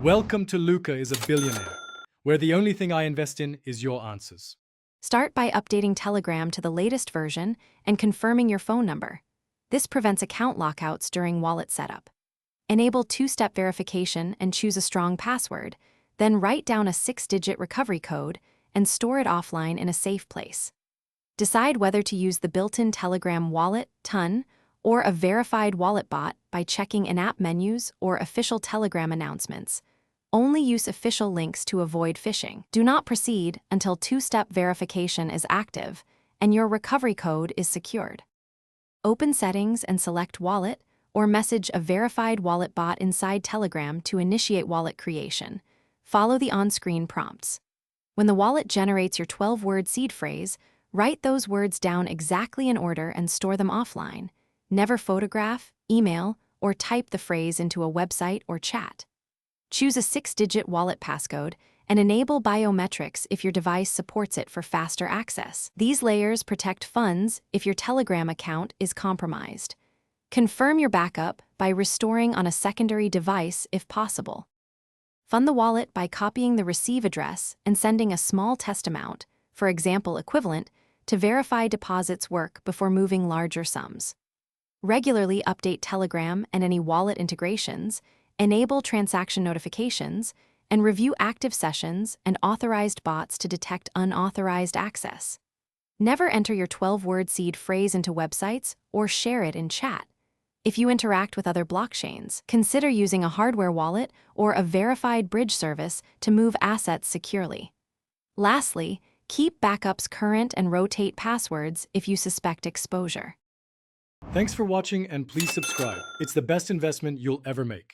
Welcome to Luca is a Billionaire, where the only thing I invest in is your answers. Start by updating Telegram to the latest version and confirming your phone number. This prevents account lockouts during wallet setup. Enable two-step verification and choose a strong password, then write down a 6-digit recovery code and store it offline in a safe place. Decide whether to use the built-in Telegram wallet, TON, or a verified wallet bot by checking in-app menus or official Telegram announcements. Only use official links to avoid phishing. Do not proceed until two-step verification is active and your recovery code is secured. Open Settings and select Wallet, or message a verified wallet bot inside Telegram to initiate wallet creation. Follow the on-screen prompts. When the wallet generates your 12-word seed phrase, write those words down exactly in order and store them offline. Never photograph, email, or type the phrase into a website or chat. Choose a 6-digit wallet passcode and enable biometrics if your device supports it for faster access. These layers protect funds if your Telegram account is compromised. Confirm your backup by restoring on a secondary device if possible. Fund the wallet by copying the receive address and sending a small test amount, for example equivalent, to verify deposits work before moving larger sums. Regularly update Telegram and any wallet integrations, enable transaction notifications, and review active sessions and authorized bots to detect unauthorized access. Never enter your 12-word seed phrase into websites or share it in chat. If you interact with other blockchains, consider using a hardware wallet or a verified bridge service to move assets securely. Lastly, keep backups current and rotate passwords if you suspect exposure. Thanks for watching and please subscribe. It's the best investment you'll ever make.